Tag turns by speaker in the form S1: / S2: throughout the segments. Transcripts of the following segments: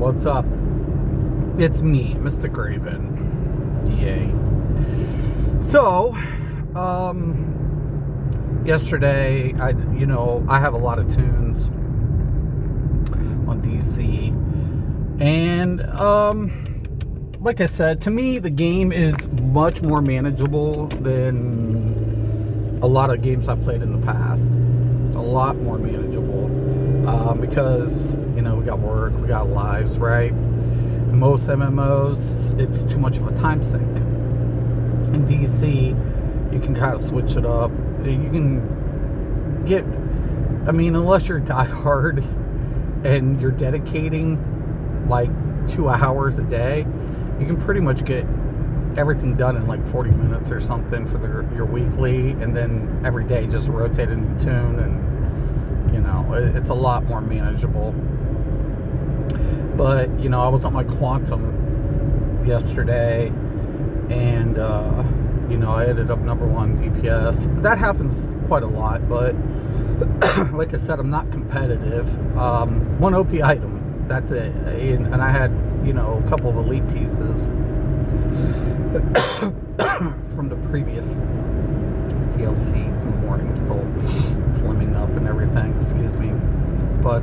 S1: What's up? It's me, Mr. Graven. Yay. So, yesterday, I have a lot of tunes on DC, and like I said, to me, the game is much more manageable than a lot of games I've played in the past. A lot more manageable, because we got work, we got lives, right? Most MMOs, it's too much of a time sink. In DC, you can kind of switch it up. You can get, unless you're diehard and you're dedicating like 2 hours a day, you can pretty much get everything done in like 40 minutes or something for your weekly, and then every day just rotate a new tune, and it's a lot more manageable. But I was on my Quantum yesterday, and I ended up #1 DPS. That happens quite a lot, but like I said, I'm not competitive. 1 OP item, that's it. And I had a couple of elite pieces from the previous DLCs in the morning. I'm still slimming up and everything, excuse me. But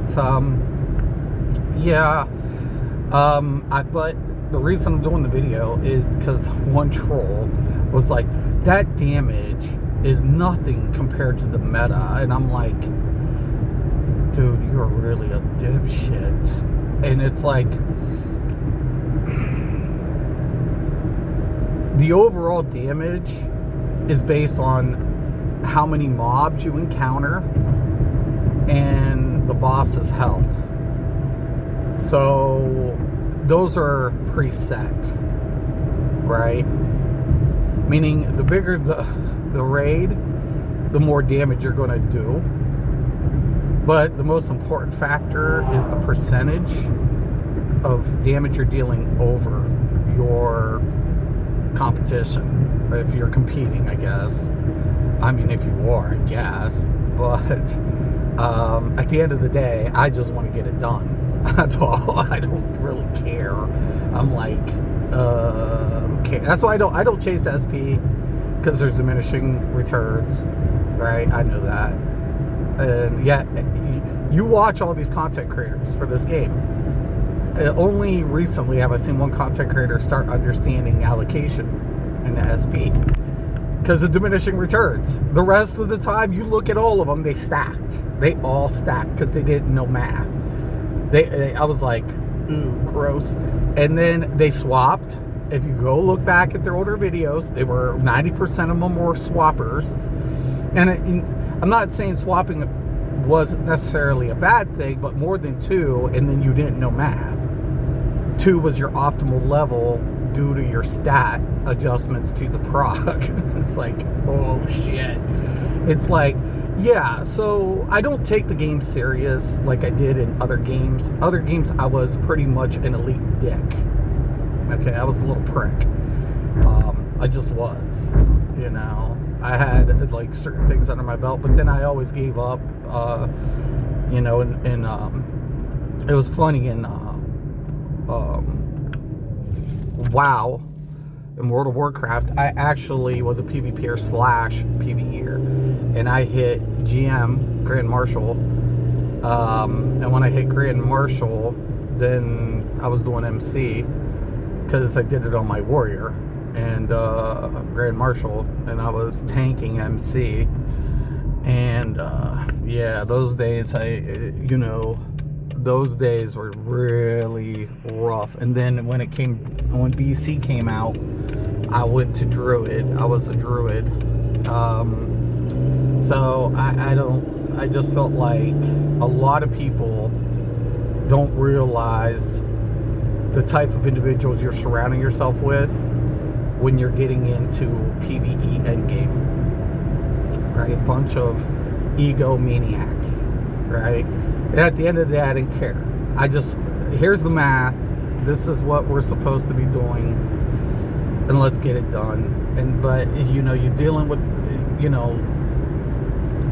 S1: but the reason I'm doing the video is because one troll was like, that damage is nothing compared to the meta, and I'm like, dude, you're really a dipshit. And it's like, the overall damage is based on how many mobs you encounter and the boss's health. So those are preset, right? Meaning the bigger the raid, the more damage you're going to do. But the most important factor is the percentage of damage you're dealing over your competition, or if you're competing, I guess. If you are, I guess. But at the end of the day, I just want to get it done. That's all. I don't really care. I'm like, who cares? That's why I don't chase SP, because there's diminishing returns, right? I know that. And yet, you watch all these content creators for this game. Only recently have I seen one content creator start understanding allocation in the SP, because of diminishing returns. The rest of the time, you look at all of them, they stacked. They all stacked because they didn't know math. I was like, ooh, gross. And then they swapped. If you go look back at their older videos, they were 90% of them were swappers. And I'm not saying swapping wasn't necessarily a bad thing, but more than 2, and then you didn't know math. 2 was your optimal level due to your stat adjustments to the proc. It's like, oh shit. It's like, yeah, so I don't take the game serious like I did in other games. Other games, I was pretty much an elite dick. Okay, I was a little prick. I just was, I had like certain things under my belt, but then I always gave up, and it was funny in WoW, in World of Warcraft, I actually was a PvPer / PvEer, and I hit GM, Grand Marshal, and when I hit Grand Marshal, then I was doing MC, because I did it on my Warrior, and Grand Marshal, and I was tanking MC, and those days, those days were really rough. And then when BC came out, I went to Druid. I was a Druid. So I just felt like a lot of people don't realize the type of individuals you're surrounding yourself with when you're getting into PvE endgame, right? A bunch of ego maniacs, right? And at the end of the day, I didn't care. Here's the math. This is what we're supposed to be doing, and let's get it done. But you're dealing with,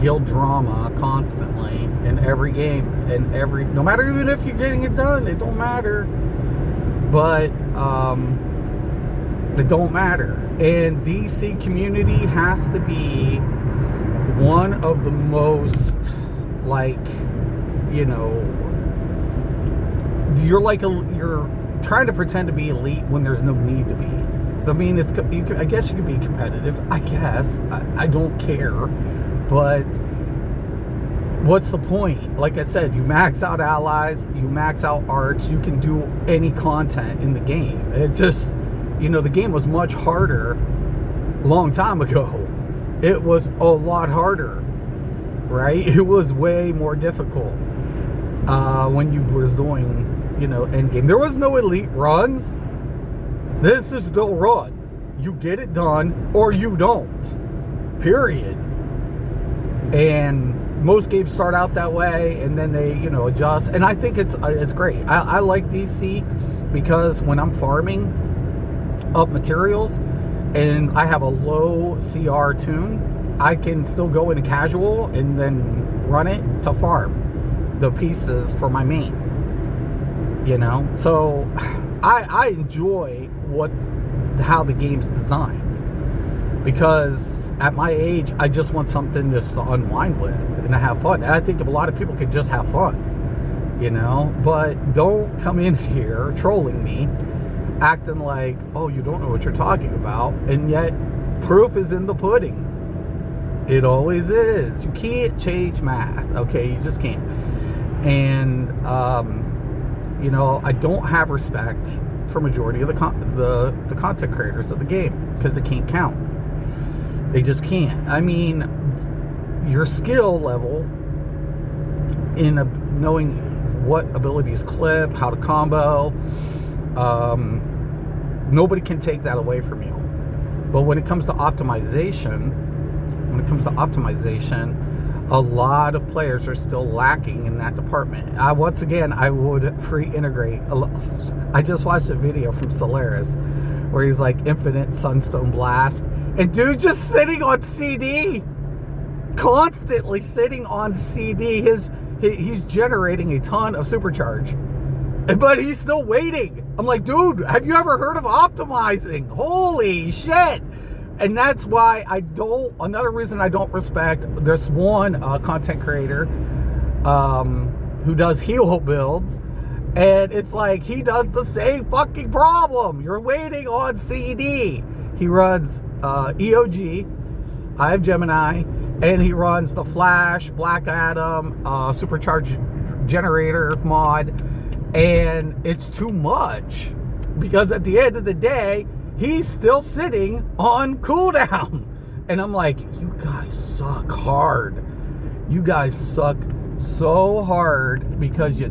S1: guild drama constantly in every game, and no matter even if you're getting it done, it don't matter. But it don't matter. And DC community has to be one of the most, like, you know, you're trying to pretend to be elite when there's no need to be. I mean, I guess you could be competitive. I guess I don't care, but what's the point? Like I said, you max out allies, you max out arts, you can do any content in the game. It just, you know, the game was much harder a long time ago. It was a lot harder, right? It was way more difficult when you was doing, you know, end game. There was no elite runs. This is the run. You get it done or you don't. Period. And most games start out that way, and then they, you know, adjust. And I think it's great. I like DC because when I'm farming up materials and I have a low CR tune, I can still go into casual and then run it to farm the pieces for my main. You know, so I enjoy how the game's designed, because at my age I just want something just to unwind with and to have fun. And I think a lot of people could just have fun, you know, but don't come in here trolling me, acting like, oh, you don't know what you're talking about, and yet proof is in the pudding. It always is. You can't change math, okay? You just can't. And you know, I don't have respect for majority of the content creators of the game, because they can't count. They just can't. I mean, your skill level in knowing what abilities clip, how to combo, nobody can take that away from you. But when it comes to optimization, a lot of players are still lacking in that department. Once again, I would reintegrate. I just watched a video from Solaris where he's like Infinite Sunstone Blast, and dude just sitting on CD, constantly sitting on CD. He's generating a ton of supercharge, but he's still waiting. I'm like, dude, have you ever heard of optimizing? Holy shit! And that's why another reason I don't respect, there's one content creator who does hero builds, and it's like he does the same fucking problem. You're waiting on CD. He runs EOG, I have Gemini, and he runs the Flash, Black Adam, Supercharged Generator mod, and it's too much, because at the end of the day, he's still sitting on cooldown. And I'm like, you guys suck hard. You guys suck so hard because you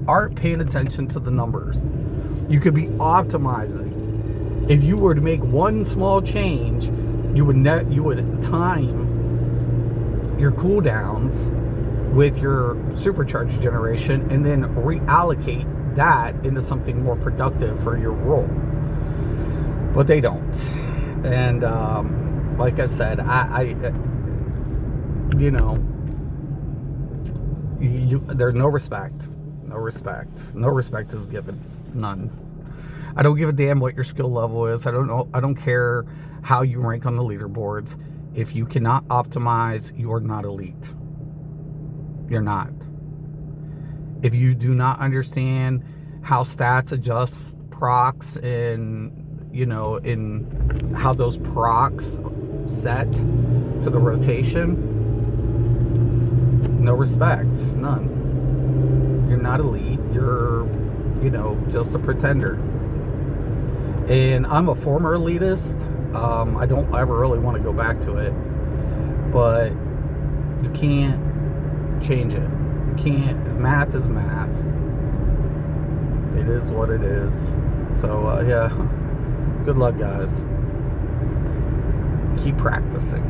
S1: aren't paying attention to the numbers. You could be optimizing. If you were to make one small change, you would time your cooldowns with your supercharged generation and then reallocate that into something more productive for your role. But they don't. And like I said, I you know, there's no respect. No respect is given. None. I don't give a damn what your skill level is. I don't care how you rank on the leaderboards. If you cannot optimize, you're not elite. You're not. If you do not understand how stats adjust procs and, you know, in how those procs set to the rotation, no respect. None. You're not elite. You're, you know, just a pretender. And I'm a former elitist. I don't ever really want to go back to it, but you can't change it. You can't. Math is math. It is what it is. So yeah, good luck, guys. Keep practicing.